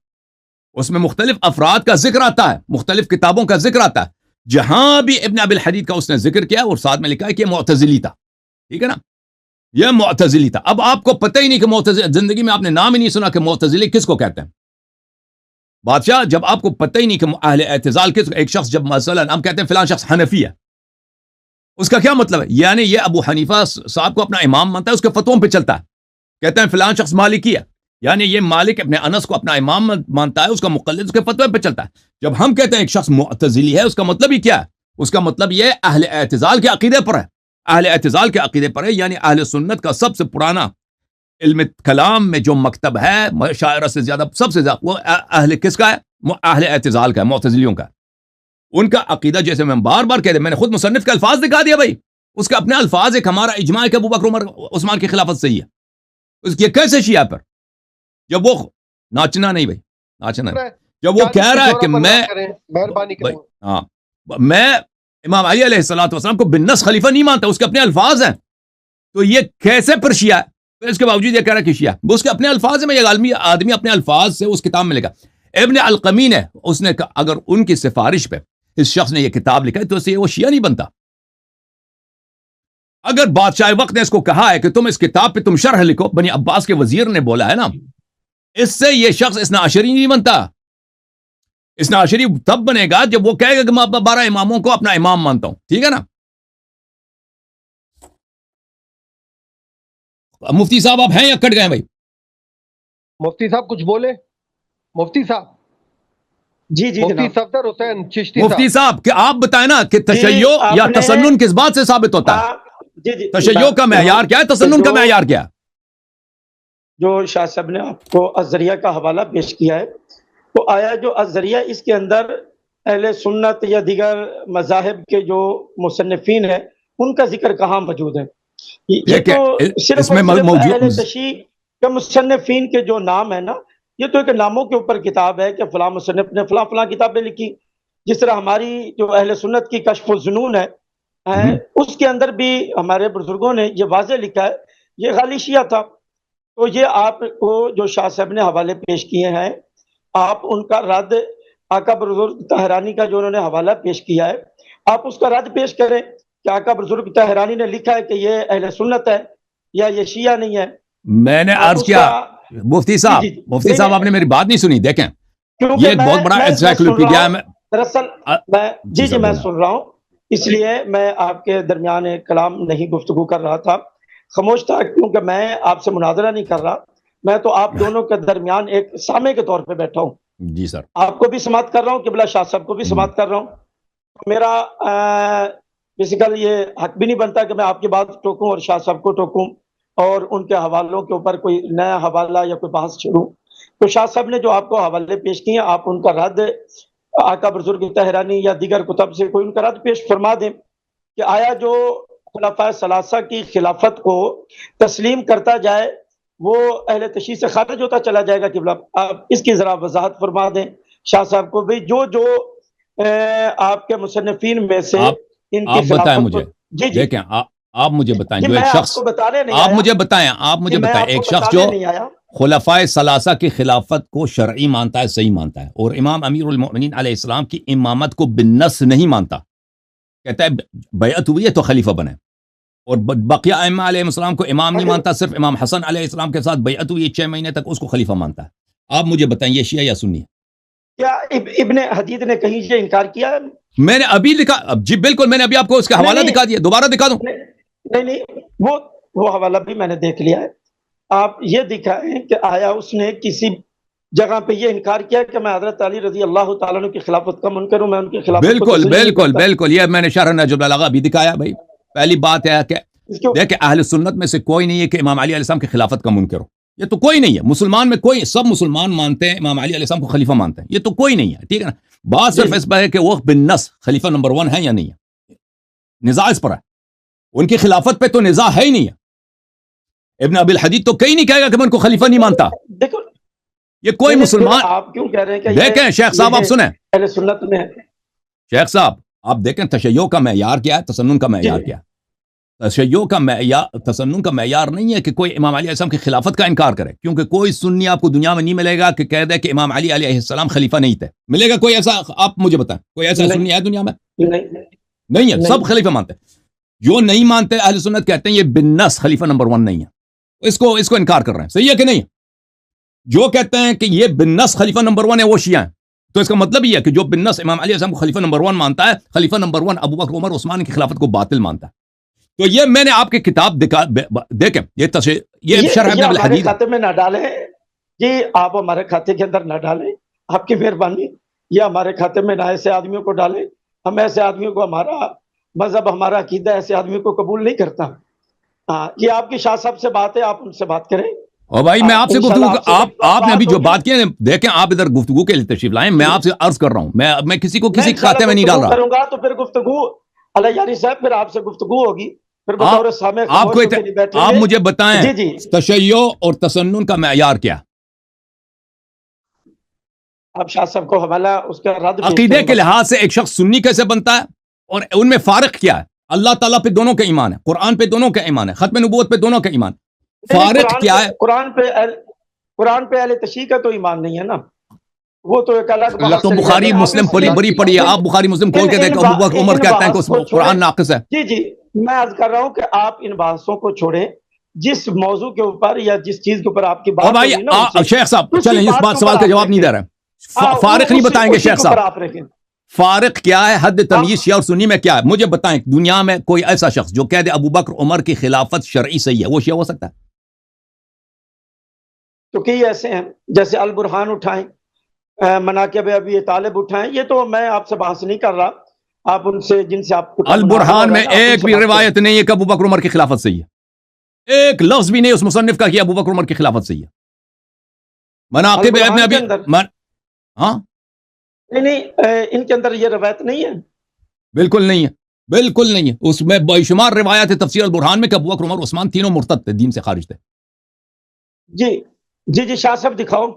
اس میں مختلف افراد کا ذکر آتا ہے، مختلف کتابوں کا ذکر آتا ہے. جہاں بھی ابن ابی الحدید کا اس نے ذکر کیا اور ساتھ میں لکھا ہے کہ یہ معتزلی تھا، ٹھیک ہے نا، یہ معتزلی تھا. اب آپ کو پتہ ہی نہیں کہ معتزلی، زندگی میں آپ نے نام ہی نہیں سنا کہ معتزلی کس کو کہتے ہیں. بادشاہ، جب آپ کو پتہ ہی نہیں کہ اہل اعتزال کس، ایک شخص جب مثلا ہم کہتے ہیں فلان شخص حنفی ہے، اس کا کیا مطلب ہے؟ یعنی یہ ابو حنیفہ صاحب کو اپنا امام مانتا ہے، اس کے فتووں پہ چلتا ہے. کہتے ہیں فلان شخص مالکی ہے، یعنی یہ مالک ابن انس کو اپنا امام مانتا ہے، اس کا مقلد اس کے فتوے پہ چلتا ہے. جب ہم کہتے ہیں ایک شخص معتزلی ہے، اس کا مطلب ہی کیا ہے؟ اس کا مطلب یہ اہل اعتزال کے عقیدے پر ہے، اہل اعتزال کے عقیدے پر ہے. یعنی اہل سنت کا سب سے پرانا علم کلام میں جو مکتب ہے شاعرہ سے زیادہ، سب سے زیادہ وہ اہل کس کا ہے؟ اہل اعتزال کا ہے، معتزلیوں کا. ان کا عقیدہ جیسے میں بار بار کہہ دیا، میں نے خود مصنف کے الفاظ دکھا دیا بھائی، اس کا اپنے الفاظ، ایک ہمارا اجماع ہے کہ ابو بکر، عمر، عثمان کی خلافت صحیح ہے. اس کی کیسے شیعہ پر؟ جب وہ ناچنا نہیں بھائی، ناچنا نہیں، جب وہ کہہ رہا ہے کہ میں امام علی علیہ الصلوۃ والسلام کو بالنص خلیفہ نہیں مانتا، اس کے اپنے الفاظ ہیں، تو یہ کیسے پر شیعہ ہے؟ اس کے باوجود یہ کہہ رہا ہے کہ شیعہ، وہ اس کے اپنے الفاظ ہیں. میں یہ آدمی اپنے الفاظ سے اس کتاب میں لکھا. ابن القمی نے، اس نے اگر ان کی سفارش پہ اس شخص نے یہ کتاب لکھا ہے تو اسے وہ شیعہ نہیں بنتا. اگر بادشاہ وقت نے اس کو کہا ہے کہ تم اس کتاب پہ تم شرح لکھو، بنی عباس کے وزیر نے بولا ہے نا، اس سے یہ شخص اثنا عشری نہیں بنتا. اثنا عشری تب بنے گا جب وہ کہے گا کہ میں 12 اماموں کو اپنا امام مانتا ہوں، ٹھیک ہے نا. مفتی صاحب آپ ہیں یا کٹ گئے بھائی؟ مفتی صاحب کچھ بولے؟ مفتی صاحب، جی جی مفتی صفدر حسین چشتی مفتی صاحب کہ آپ بتائیں نا کہ تشیع یا تسنن کس بات سے ثابت ہوتا ہے؟ جی تشیع کا معیار کیا ہے، تسنن کا معیار کیا ہے؟ جو شاہ صاحب نے آپ کو الذریعہ کا حوالہ پیش کیا ہے، تو آیا جو الذریعہ اس کے اندر اہل سنت یا دیگر مذاہب کے جو مصنفین ہیں ان کا ذکر کہاں موجود ہے؟ یہ دیکھیں تو صرف اس میں اور صرف اہل موجود تشیع کے مصنفین کے جو نام ہے نا، یہ تو ایک ناموں کے اوپر کتاب ہے کہ فلاں مصنف نے فلاں فلاں کتابیں لکھی. جس طرح ہماری جو اہل سنت کی کشف الظنون ہے اس کے اندر بھی ہمارے بزرگوں نے یہ واضح لکھا ہے یہ غالیشیہ تھا. تو یہ آپ کو جو شاہ صاحب نے حوالے پیش کیے ہیں، آپ ان کا رد آقا بزرگ طاہرانی کا جو انہوں نے حوالہ پیش کیا ہے آپ اس کا رد پیش کریں کہ آقا بزرگ طاہرانی نے لکھا ہے کہ یہ اہل سنت ہے یا یہ شیعہ نہیں ہے. میں نے آپ عرض اس کیا کا مفتی صاحب جی جی مفتی نہیں صاحب نہیں آپ نے میری بات نہیں سنی. دیکھیں کیونکہ یہ ایک بہت بڑا میں سن انسائکلوپیڈیا رہا ہے. ہوں دراصل میں جی جی سر میں بولیں. سن رہا ہوں، اس لیے میں آپ کے درمیان ایک کلام نہیں گفتگو کر رہا تھا، خاموش تھا، کیونکہ میں آپ سے مناظرہ نہیں کر رہا، میں تو آپ دونوں کے درمیان ایک سامع کے طور پہ بیٹھا ہوں. جی سر. آپ کو بھی سماعت کر رہا ہوں، قبلہ شاہ صاحب کو بھی سماعت کر رہا ہوں. میرا بیسیکل یہ حق بھی نہیں بنتا کہ میں آپ کی بات ٹوکوں اور شاہ صاحب کو ٹوکوں اور ان کے حوالوں کے اوپر کوئی نیا حوالہ یا کوئی بحث چھڑوں. تو شاہ صاحب نے جو آپ کو حوالے پیش کیے ہیں آپ ان کا رد آقا بزرگ طاہرانی یا دیگر کتب سے کوئی ان کا رد پیش فرما دیں کہ آیا جو خلفائے ثلاثہ کی خلافت کو تسلیم کرتا جائے وہ اہل تشیع سے خارج ہوتا چلا جائے گا قبلہ؟ آپ اس کی ذرا وضاحت فرما دیں شاہ صاحب کو بھی، جو آپ کے مصنفین میں سے ان کی آپ بتائیں خلافت مجھے. کو. جی جی دیکھیں آپ مجھے بتائیں جی جو میں ایک آپ شخص کو بتانے نہیں آپ آیا، مجھے میں بتائیں آپ کو ایک شخص بتانے جو نہیں آیا. خلفائے ثلاثہ کی خلافت کو شرعی مانتا ہے، صحیح مانتا ہے، اور امام امیر المؤمنین علیہ السلام کی امامت کو بالنص نہیں مانتا، کہتا ہے بیعت ہوئی ہے تو خلیفہ بنے، اور بقیہ ائمہ علیہ السلام کو امام نہیں مانتا، صرف امام حسن علیہ السلام کے ساتھ بیعت ہوئی ہے 6 مہینے تک، اس کو خلیفہ مانتا ہے. آپ مجھے بتائیں یہ شیعہ یا سنی ہے؟ کیا ابن حدید نے کہیں یہ انکار کیا ہے؟ میں نے ابھی لکھا، جی بالکل، میں نے ابھی آپ کو اس کا حوالہ نہیں دکھا دیا، دوبارہ دکھا دوں؟ نہیں وہ حوالہ بھی میں نے دیکھ لیا ہے. آپ یہ دکھائیں کہ آیا اس نے کسی جگہ پہ یہ انکار کیا کہ میں حضرت علی رضی اللہ تعالیٰ عنہ کی خلافت کا منکر ہوں، میں ان کی خلافت کو بالکل تسلیم نہیں بالکل کرتا. بالکل، یہ میں نے شرح نجم البلاغہ بھی دکھایا. بھائی پہلی بات ہے کہ اس کے دیکھیں اہل سنت میں سے کوئی نہیں ہے کہ امام علی علیہ السلام کی خلافت کا منکر ہو، یہ تو کوئی نہیں ہے. مسلمان میں کوئی، سب مسلمان مانتے ہیں امام علی علیہ السلام کو خلیفہ مانتے ہیں، یہ تو کوئی نہیں ہے، ٹھیک ہے نا. بات صرف اس پر ہے کہ وہ بالنص خلیفہ نمبر 1 ہے یا نہیں ہے، نزاع اس پر ہے. ان کی خلافت پہ تو نزاع ہے ہی نہیں ہے. ابن ابی الحدید تو کہیں نہیں کہے گا کہ میں ان کو خلیفہ نہیں مانتا. دیکھو یہ کوئی مسلمان، آپ کیوں کہہ رہے ہیں کہ دیکھیں شیخ صاحب آپ سنیں، اہل سنت میں ہے؟ شیخ صاحب آپ دیکھیں تشیع کا معیار کیا ہے، تسنن کا معیار کیا ہے. تشیع کا معیار، تسنن کا معیار نہیں ہے کہ کوئی امام علی علیہ السلام کی خلافت کا انکار کرے، کیونکہ کوئی سنی آپ کو دنیا میں نہیں ملے گا کہ کہہ دے کہ امام علی علیہ السلام خلیفہ نہیں تھے. ملے گا کوئی ایسا؟ آپ مجھے بتائیں کوئی ایسا سنی ہے دنیا میں؟ نہیں ہے، سب خلیفہ مانتے ہیں. جو نہیں مانتے اہل سنت کہتے ہیں یہ بالنص خلیفہ نمبر 1 نہیں ہے، اس کو انکار کر رہے ہیں. صحیح ہے کہ نہیں؟ جو کہتے ہیں کہ یہ بالنص خلیفہ نمبر 1 ہے وہ شیعہ ہیں. تو اس کا مطلب یہ ہے کہ جو بالنص امام علیہ السلام کو خلیفہ نمبر 1 مانتا ہے، خلیفہ نمبر 1 ابو بکر عمر عثمان کی خلافت کو باطل مانتا ہے. تو یہ میں نے آپ کی کتاب دیکھیں، یہ شرح ابن الحدید کھاتے میں نہ ڈالیں جی، آپ ہمارے کھاتے کے اندر نہ ڈالیں، آپ کی مہربانی. یہ ہمارے کھاتے میں نہ ایسے آدمیوں کو ڈالیں، ہم ایسے آدمیوں کو، ہمارا مذہب ہمارا عقیدہ ایسے آدمیوں کو قبول نہیں کرتا. ہاں یہ آپ کی شاہ صاحب سے بات ہے، آپ ان سے بات کریں. اور بھائی میں آپ سے گفتگو، آپ نے ابھی جو بات کی ہے، دیکھیں آپ ادھر گفتگو کے لیے تشریف لائیں، میں آپ سے عرض کر رہا ہوں، میں کسی کو کسی کھاتے میں نہیں ڈال رہا کروں گا. تو پھر گفتگو علیہ یاری صاحب، پھر آپ سے گفتگو ہوگی، پھر بطور سامع آپ کو آپ مجھے بتائیں جی جی تشیع اور تسنن کا معیار کیا؟ آپ شاہ صاحب کو حوالہ اس کا رد عقیدے کے لحاظ سے ایک شخص سنی کیسے بنتا ہے، اور ان میں فارق کیا ہے؟ اللہ تعالیٰ پہ دونوں کا ایمان ہے، قرآن پہ دونوں کا ایمان ہے، ختم نبوت پہ دونوں کا ایمان. فارق کیا ہے؟ قرآن پہ اہل تشیع کا تو ایمان نہیں ہے نا، وہ تو ایک الگ بحث. تو بخاری مسلم بری پڑی ہے، آپ بخاری مسلم کھول کے دیکھیں، ابو بکر عمر کہتے ہیں کہ قرآن ناقص ہے. جی جی میں عرض کر رہا ہوں کہ آپ ان بحثوں کو چھوڑیں، جس موضوع کے اوپر یا جس چیز کے اوپر آپ کی بات بھائی شیخ صاحب چلیں، اس بات سوال کا جواب نہیں دے رہے. فارق نہیں بتائیں گے شیخ صاحب؟ فارق کیا ہے؟ حد تمیز شیعہ اور سنی میں کیا ہے؟ مجھے بتائیں، دنیا میں کوئی ایسا شخص جو کہہ دے ابو بکر عمر کی خلافت شرعی صحیح ہے، وہ شیعہ ہو سکتا ہے؟ تو کئی ایسے ہیں، جیسے البرہان اٹھائیں، مناقب ابی طالب اٹھائیں، یہ تو میں آپ سے بحث نہیں کر رہا، آپ ان سے جن سے آپ کو البرہان میں ایک بھی روایت نہیں ہے کہ ابو بکر عمر کی خلافت صحیح ہے. ایک لفظ بھی نہیں اس مصنف کا کہ ابو بکر عمر کی خلافت صحیح ہے. مناقب ابن ابی ہاں نہیں ان کے اندر یہ روایت نہیں ہے. بالکل نہیں ہے, بالکل نہیں ہے. اس میں بے شمار روایات تفسیر البرہان میں کہ ابو بکر عمر عثمان تینوں مرتد تھے, دین سے خارج تھے. جی جی جی شاہ صاحب دکھاؤ,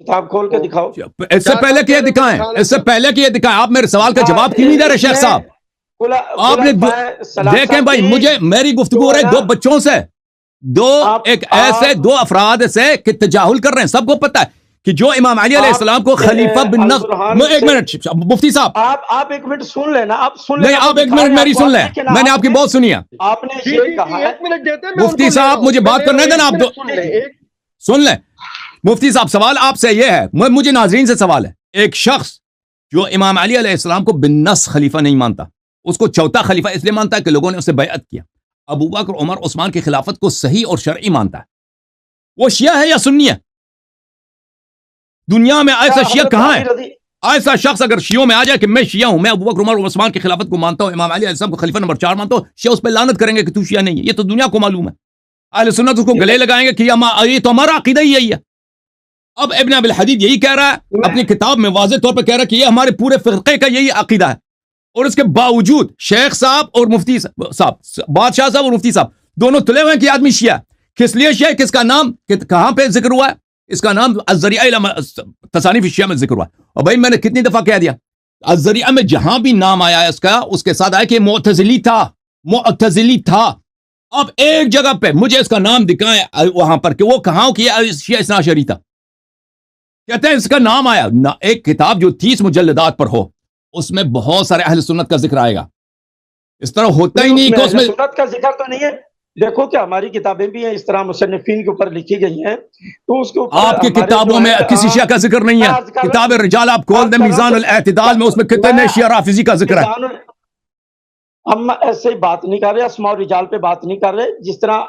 کتاب کھول کے دکھاؤ. اس سے پہلے کہ یہ دکھائیں, اس سے پہلے کہ یہ دکھائیں, آپ میرے سوال کا جواب کیوں نہیں دے رہے شیخ صاحب؟ آپ نے دیکھیں بھائی, مجھے میری گفتگو ہو رہی ہے دو بچوں سے, ایک ایسے دو افراد سے کہ تجاہل کر رہے ہیں. سب کو پتہ ہے کہ جو امام علی علیہ السلام کو خلیفہ بن ایک منٹ مفتی صاحب, آپ ایک منٹ سن لینا, آپ سن نہیں, آپ ایک منٹ میری سن لیں, میں نے آپ کی بہت سنی ہے. آپ نے یہ کہا ہے مفتی صاحب مجھے بات کرنے دینا, آپ سن لیں. مفتی صاحب سوال آپ سے یہ ہے, مجھے ناظرین سے سوال ہے, ایک شخص جو امام علی علیہ السلام کو بالنص خلیفہ نہیں مانتا, اس کو چوتھا خلیفہ اس لیے مانتا ہے کہ لوگوں نے اسے بیعت کیا. ابو بکر عمر عثمان کی خلافت کو صحیح اور شرعی مانتا ہے. وہ شیعہ ہے یا سنی ہے؟ دنیا میں ایسا شیعہ کہاں ہے؟ ایسا شخص اگر شیعوں میں آ جائے کہ میں شیعہ ہوں, میں ابو بکر عمر عثمان کی خلافت کو مانتا ہوں, امام علی علیہ السلام کو خلیفہ نمبر 4 مانتا ہوں, شیعہ اس پہ لعنت کریں گے کہ تو شیعہ نہیں ہے. یہ تو دنیا کو معلوم ہے. اہل سنت اس کو گلے لگائیں گے کہ یہ تو ہمارا عقیدہ ہی یہی ہے. اب ابن ابی الحدید یہی کہہ رہا ہے اپنی کتاب میں, واضح طور پہ کہہ رہا ہے کہ یہ ہمارے پورے فرقے کا یہی عقیدہ ہے. اور اس کے باوجود شیخ صاحب اور مفتی صاحب, بادشاہ صاحب اور مفتی صاحب دونوں تلے ہوئے ہیں کہ آدمی شیعہ. کس لیے شیعہ, کس کا نام کہاں پہ ذکر ہوا ہے؟ اس کا نام الذریعہ الی تصانیف الشیعہ میں ذکر ہوا ہے. اور بھائی میں نے کتنی دفعہ کہہ دیا, الذریعہ میں جہاں بھی نام آیا ہے اس کا, اس کے ساتھ آیا کہ معتزلی تھا, معتزلی تھا. اب ایک جگہ پہ مجھے اس کا نام دکھائیں وہاں پر کہ وہ کہاں کیا شیعہ اثنا عشری تھا. کہتے ہیں اس کا نام آیا, ایک کتاب جو 30 مجلدات پر ہو, اس میں بہت سارے اہل سنت کا ذکر آئے گا. اس طرح ہوتا ہی نہیں کہ اس میں سنت کا ذکر تو نہیں ہے. دیکھو کہ ہماری کتابیں بھی ہیں اس طرح مصنفین کے اوپر لکھی گئی ہیں, تو اس کے اوپر آپ کی کتابوں میں کسی شیعہ کا ذکر نہیں ہے. کتاب الرجال آپ کھول دیں, میزان الاعتدال میں اس میں کتنے شیعہ رافضی کا ذکر ہے. ہم ایسے ہی بات نہیں کر رہے, اسماء الرجال پہ بات نہیں کر رہے. جس طرح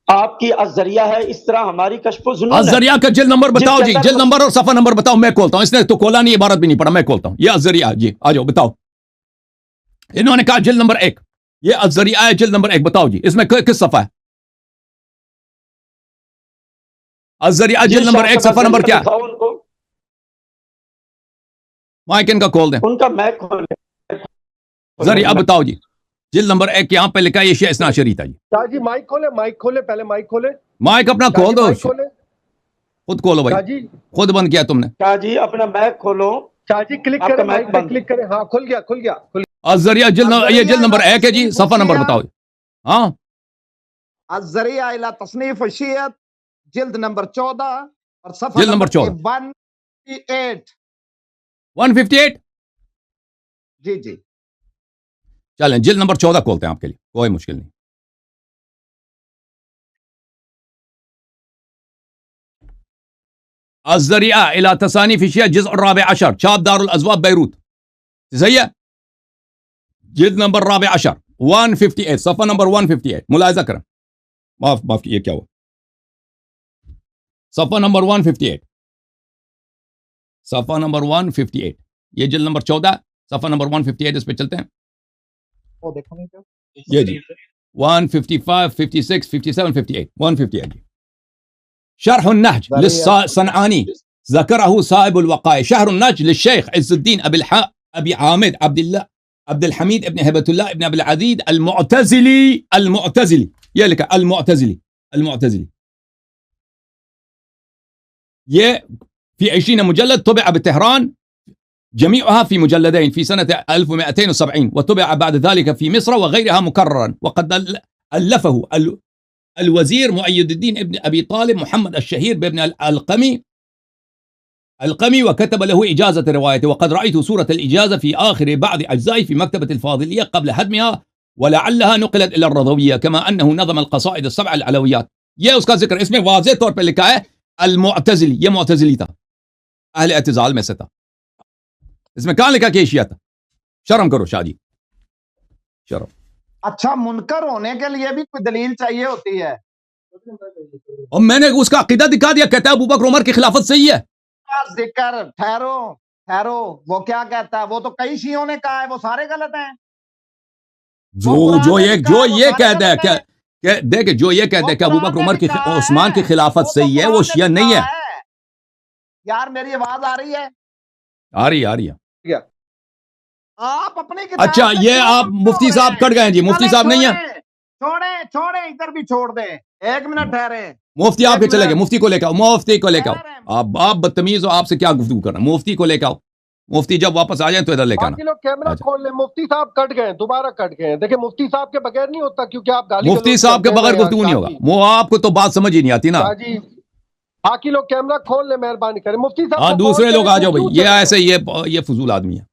آپ کی الذریعہ ہے, اس طرح ہماری کشف و ظنون ہے. الذریعہ کا جلد نمبر بتاؤ جی, جلد نمبر اور صفحہ نمبر بتاؤ, میں کھولتا ہوں. اس نے تو کھولا نہیں, عبارت بھی نہیں پڑھا, میں کھولتا ہوں. یہ الذریعہ جی, آ جاؤ بتاؤ. انہوں نے کہا جلد نمبر 1, یہ الذریعہ ہے جلد نمبر 1, بتاؤ جی اس میں کس صفحہ ہے؟ الذریعہ جلد نمبر 1 صفحہ نمبر کیا؟ مائک ان کا کھول دیں, ان کا مائک کھول دیں. ذریعہ بتاؤ جی, جلد نمبر 1 یہاں پہ لکھا ہے یہ شیعہ اثنا عشری تھا. شاہ جی مائک کھولے, مائک کھولے, پہلے مائک کھولے, مائک اپنا کھول دو, خود کھولو شاہ بھائی, جی, خود بند کیا تم نے. شاہ جی اپنا مائک کھولو. شاہ جی کلک آپ کا کریں, مائک مائک پہ بند. کلک کریں. ہاں کھل گیا, کھل گیا, کھل گیا. الذریعہ یہ جلد نمبر 1 ہے جی, صفحہ نمبر بتاؤ. ہاں الذریعہ الی تصنیف الشیعہ جلد نمبر 14 اور صفحہ جلد نمبر 14 158. 158. جی جی چلیں جلد نمبر 14 کھولتے ہیں آپ کے لیے, کوئی مشکل نہیں. الذریعہ الی تصانیف الشیعہ جزء الرابع عشر, چھاپ دار الازواق بیروت, صحیح ہے, جلد نمبر 14 158, صفحہ نمبر 158. ملاحظہ کریں, معاف کیے, کیا ہوا, صفحہ نمبر 158, صفحہ نمبر 158, یہ جلد نمبر 14 صفحہ نمبر 158, اس پہ چلتے ہیں. یہ جی 155 56 57 58 158 جی. شرح النهج للصنعاني ذكره صاحب الوقائع, شرح النهج للشيخ عز الدين ابي عامد عبد الحميد ابن هبة الله ابن ابي العزيز المعتزلي یہ لکھا المعتزلي یہ في 20 مجلد, طبع بتهران جميعها في مجلدين في سنة 1270, وطبع بعد ذلك في مصر وغيرها مكررا, وقد ألفه الوزير مؤيد الدين ابن أبي طالب محمد الشهير بابن القمي, وكتب له إجازة روايته, وقد رأيت صورة الإجازة في آخر بعض أجزائه في مكتبة الفاضلية قبل هدمها, ولعلها نقلت إلى الرضوية, كما أنه نظم القصائد السبع العلويات. یہ اس کا ذکر, اس میں واضح طور پہ لکھا ہے المعتزلی, یہ معتزلی تھا, اہل اعتزال میں سے تھا. اس میں کہاں لکھا کہ شیعہ تھا؟ شرم کرو شاہ جی, شرم. اچھا, منکر ہونے کے لیے بھی کوئی دلیل چاہیے ہوتی ہے, اور میں نے اس کا عقیدہ دکھا دیا, کہتا ہے ابو بکر عمر کی خلافت صحیح ہے. ذکر ٹھہرو, وہ کیا کہتا ہے؟ وہ تو کئی شیعوں نے کہا ہے, وہ سارے غلط ہیں. جو یہ کہتا ہے کہ کہ دیکھیں جو یہ کہتے ہیں کہ ابو بکر عمر کی عثمان کی خلافت صحیح ہے وہ شیعہ نہیں ہے. یار میری آواز آ رہی ہے؟ آ رہی ہے. آپ اپنی اچھا یہ آپ مفتی صاحب کٹ گئے جی, مفتی صاحب نہیں ہیں, چھوڑیں ادھر بھی چھوڑ دیں, ایک منٹ ٹھہرے. مفتی آپ کے چلے گئے, مفتی کو لے کے آؤ, مفتی کو لے کے آؤ. آپ بدتمیز ہو, آپ سے کیا گفتگو کرنا, مفتی کو لے کے آؤ. مفتی جب واپس آ جائیں تو ادھر لے کے باقی لوگ کیمرہ آنا. کھول لیں. مفتی صاحب کٹ گئے, دوبارہ کٹ گئے. دیکھیں مفتی صاحب کے بغیر نہیں ہوتا, کیونکہ آپ گالی مفتی صاحب کے بغیر گفتگو نہیں ہوگا, وہ آپ کو تو بات سمجھ ہی نہیں آتی نا. جی باقی لوگ کیمرہ کھول لیں, مہربانی کریں. مفتی صاحب ہاں کو دوسرے کال لوگ کریں آ جاؤ تو بھائی, کیوں یہ چلے ایسے یہ فضول آدمی ہے.